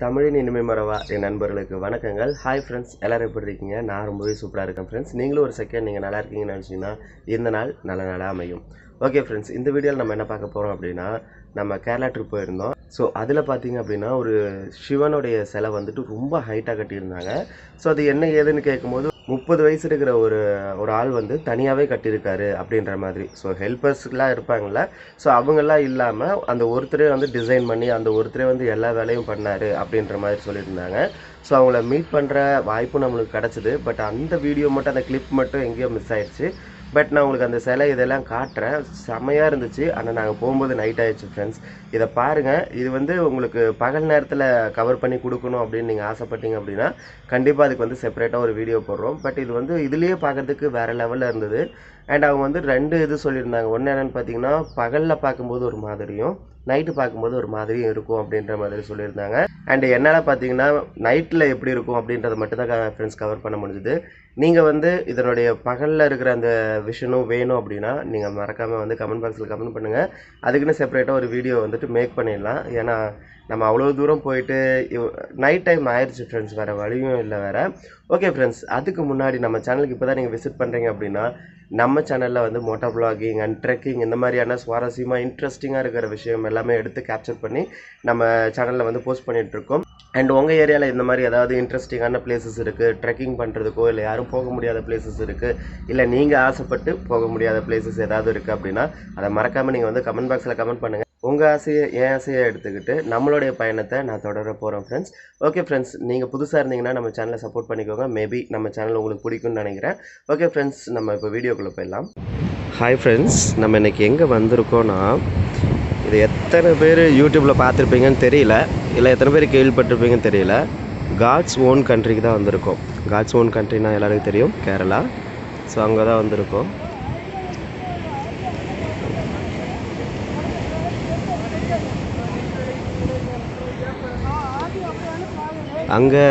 தமிழின் இனிமை மறவா என் நண்பர்களுக்கு வணக்கங்கள். ஹாய் ஃப்ரெண்ட்ஸ், எல்லோரும் எப்படி இருக்கீங்க? நான் ரொம்பவே சூப்பராக இருக்கேன் ஃப்ரெண்ட்ஸ். நீங்களும் ஒரு செகண்ட் நீங்கள் நல்லா இருக்கீங்கன்னு நினச்சிங்கன்னா இந்த நாள் நல்ல நாளாக அமையும். ஓகே ஃப்ரெண்ட்ஸ், இந்த வீடியோவில் நம்ம என்ன பார்க்க போகிறோம் அப்படின்னா, நம்ம கேரளா ட்ரிப் போயிருந்தோம். ஸோ அதில் பார்த்தீங்க அப்படின்னா ஒரு சிவனுடைய சிலை வந்துட்டு ரொம்ப ஹைட்டாக கட்டியிருந்தாங்க. ஸோ அது என்ன ஏதுன்னு கேட்கும்போது 30 வயசு இருக்கிற ஒரு ஒரு ஆள் வந்து தனியாகவே கட்டியிருக்காரு அப்படின்ற மாதிரி. ஸோ ஹெல்ப்பர்ஸ்லாம் இருப்பாங்கள்ல, ஸோ அவங்கெல்லாம் இல்லாமல் அந்த ஒருத்தரே வந்து டிசைன் பண்ணி அந்த ஒருத்தரே வந்து எல்லா வேலையும் பண்ணார் அப்படின்ற மாதிரி சொல்லியிருந்தாங்க. ஸோ அவங்கள மீட் பண்ணுற வாய்ப்பும் நம்மளுக்கு கிடச்சிது. பட் அந்த வீடியோ மட்டும், அந்த கிளிப் மட்டும் எங்கேயோ மிஸ் ஆயிடுச்சு. பட் நான் உங்களுக்கு அந்த சிலை இதெல்லாம் காட்டுறேன். செம்மையாக இருந்துச்சு. ஆனால் நாங்கள் போகும்போது நைட் ஆகிடுச்சு ஃப்ரெண்ட்ஸ். இதை பாருங்கள். இது வந்து உங்களுக்கு பகல் நேரத்தில் கவர் பண்ணி கொடுக்கணும் அப்படின்னு நீங்கள் ஆசைப்பட்டீங்க அப்படின்னா கண்டிப்பாக அதுக்கு வந்து செப்பரேட்டாக ஒரு வீடியோ போடுறோம். பட் இது வந்து இதுலேயே பார்க்குறதுக்கு வேறு லெவலில் இருந்தது. அண்ட் அவங்க வந்து 2 இது சொல்லியிருந்தாங்க. ஒன்று என்னென்னு பார்த்தீங்கன்னா, பகலில் பார்க்கும்போது ஒரு மாதிரியும், நைட்டு பார்க்கும்போது ஒரு மாதிரியும் இருக்கும் அப்படின்ற மாதிரி சொல்லியிருந்தாங்க. அண்ட் என்னால் பார்த்தீங்கன்னா நைட்டில் எப்படி இருக்கும் அப்படின்றத மட்டும் தான் ஃப்ரெண்ட்ஸ் கவர் பண்ண முடிஞ்சுது. நீங்கள் வந்து இதனுடைய பகலில் இருக்கிற அந்த விஷனும் வேணும் அப்படின்னா நீங்கள் மறக்காமல் வந்து கமெண்ட் பாக்ஸில் கமெண்ட் பண்ணுங்கள். அதுக்குன்னு செப்பரேட்டாக ஒரு வீடியோ வந்துட்டு மேக் பண்ணிடலாம். ஏன்னா நம்ம அவ்வளோ தூரம் போயிட்டு நைட் டைம் ஆயிடுச்சு ஃப்ரெண்ட்ஸ், வேறு வழியும் இல்லை வேறு. ஓகே ஃப்ரெண்ட்ஸ், அதுக்கு முன்னாடி நம்ம சேனலுக்கு இப்போ தான் நீங்கள் விசிட் பண்ணுறீங்க அப்படின்னா நம்ம சேனலில் வந்து மோட்டோ வ்ளாகிங் அண்ட் ட்ரெக்கிங் இந்த மாதிரியான சுவாரஸ்யமாக இன்ட்ரெஸ்டிங்காக இருக்கிற விஷயம் எல்லாமே எடுத்து கேப்சர் பண்ணி நம்ம சேனலில் வந்து போஸ்ட் பண்ணிகிட்ருக்கோம். அண்ட் உங்கள் ஏரியாவில் இந்த மாதிரி ஏதாவது இன்ட்ரெஸ்டிங்கான பிளேசஸ் இருக்குது, ட்ரெக்கிங் பண்ணுறதுக்கோ இல்லை யாரும் போக முடியாத பிளேசஸ் இருக்குது, இல்லை நீங்கள் ஆசைப்பட்டு போக முடியாத பிளேசஸ் ஏதாவது இருக்குது அப்படின்னா அதை மறக்காமல் நீங்கள் வந்து கமெண்ட் பாக்ஸில் கமெண்ட் பண்ணுங்கள். உங்கள் ஆசையை என் ஆசையை எடுத்துக்கிட்டு நம்மளுடைய பயணத்தை நான் தொடர போகிறேன் ஃப்ரெண்ட்ஸ். ஓகே ஃப்ரெண்ட்ஸ், நீங்கள் புதுசாக இருந்தீங்கன்னா நம்ம சேனலை சப்போர்ட் பண்ணிக்கோங்க. மேபி நம்ம சேனல் உங்களுக்கு பிடிக்கும்னு நினைக்கிறேன். ஓகே ஃப்ரெண்ட்ஸ், நம்ம இப்போ வீடியோக்குள்ளே போயிடலாம். ஹாய் ஃப்ரெண்ட்ஸ், நம்ம இன்றைக்கி எங்கே வந்திருக்கோன்னா, இது எத்தனை பேர் யூடியூப்பில் பார்த்துருப்பீங்கன்னு தெரியல, இல்லை எத்தனை பேர் கேள்விப்பட்டிருப்பீங்கன்னு தெரியல. காட்ஸ் ஓன் கண்ட்ரிக்கு தான் வந்திருக்கோம். காட்ஸ் ஓன் கண்ட்ரினா எல்லாருக்கும் தெரியும், கேரளா. ஸோ அங்கே தான் வந்திருக்கோம். அங்கே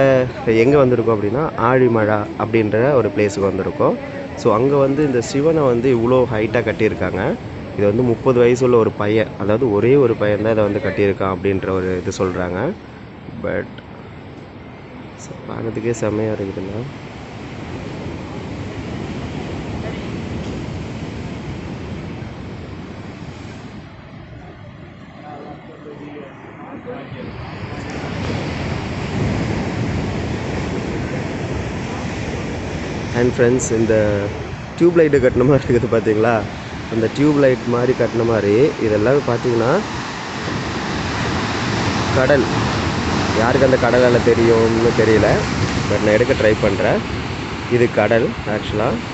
எங்கே வந்திருக்கோம் அப்படின்னா ஆழிமழா அப்படின்ற ஒரு பிளேஸுக்கு வந்திருக்கோம். ஸோ அங்கே வந்து இந்த சிவனை வந்து இவ்வளோ ஹைட்டாக கட்டியிருக்காங்க. இது வந்து 30 வயசு உள்ள ஒரு பையன், அதாவது ஒரே ஒரு பையன் தான் இதை வந்து கட்டியிருக்கான் அப்படின்ற ஒரு இது சொல்கிறாங்க. பட் பார்க்கறதுக்கே செம்மையாக இருக்குதுல்ல. அண்ட் ஃப்ரெண்ட்ஸ், இந்த டியூப் லைட்டு கட்டின மாதிரி இருக்குது பார்த்தீங்களா? அந்த டியூப் லைட் மாதிரி கட்டின மாதிரி இதெல்லாம் பார்த்தீங்கன்னா கடல். யாருக்கு அந்த கடலால் தெரியும்னு தெரியல, பட் நான் எடுக்க ட்ரை பண்ணுறேன். இது கடல் ஆக்சுவலாக.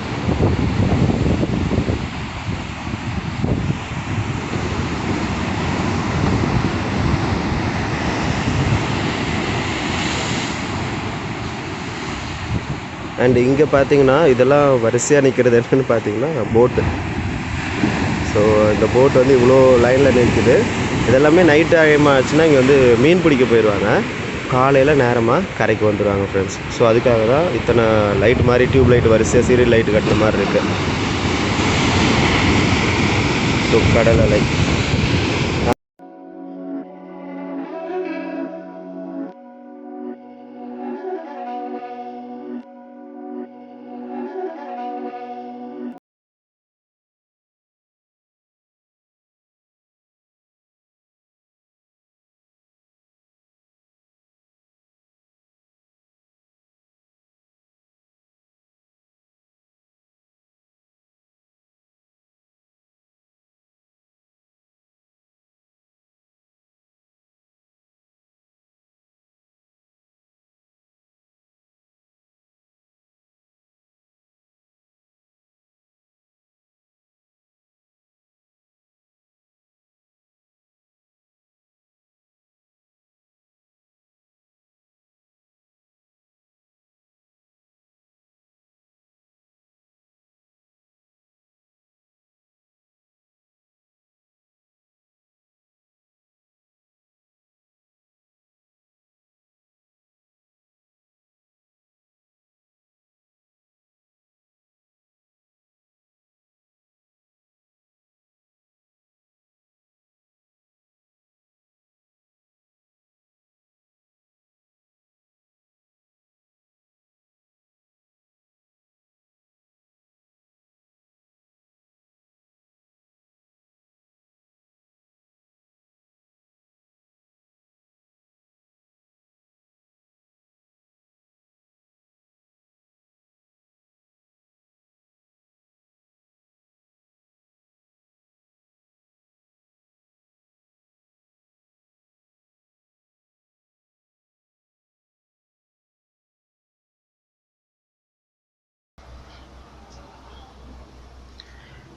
அண்ட் இங்கே பார்த்தீங்கன்னா இதெல்லாம் வரிசையாக நிற்கிறது என்னென்னு பார்த்தீங்கன்னா போட்டு. ஸோ இந்த போட் வந்து இவ்வளோ லைனில் நிற்குது. இதெல்லாமே நைட் டைம் ஆச்சுன்னா இங்கே வந்து மீன் பிடிக்க போயிடுவாங்க. காலையில் நேரமாக கரைக்கு வந்துடுவாங்க ஃப்ரெண்ட்ஸ். ஸோ அதுக்காக தான் இத்தனை லைட் மாதிரி டியூப் லைட் வரிசையாக சீரியல் லைட்டு கட்டுற மாதிரி இருக்குது. ஸோ கடல் அலை.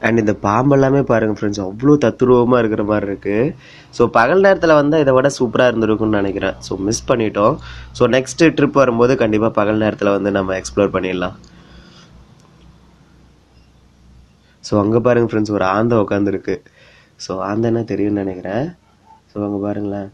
அண்ட் இந்த பாம்பெல்லாமே பாருங்கள் ஃப்ரெண்ட்ஸ், அவ்வளோ தத்துருவமாக இருக்கிற மாதிரி இருக்குது. ஸோ பகல் நேரத்தில் வந்தால் இதை விட சூப்பராக இருந்திருக்கும்னு நினைக்கிறேன். ஸோ மிஸ் பண்ணிட்டோம். ஸோ நெக்ஸ்ட்டு ட்ரிப் வரும்போது கண்டிப்பாக பகல் நேரத்தில் வந்து நம்ம எக்ஸ்ப்ளோர் பண்ணிடலாம். ஸோ அங்கே பாருங்கள் ஃப்ரெண்ட்ஸ், ஒரு ஆந்தை உட்காந்துருக்கு. ஸோ ஆந்தைன்னா தெரியும்னு நினைக்கிறேன். ஸோ அங்கே பாருங்களேன்,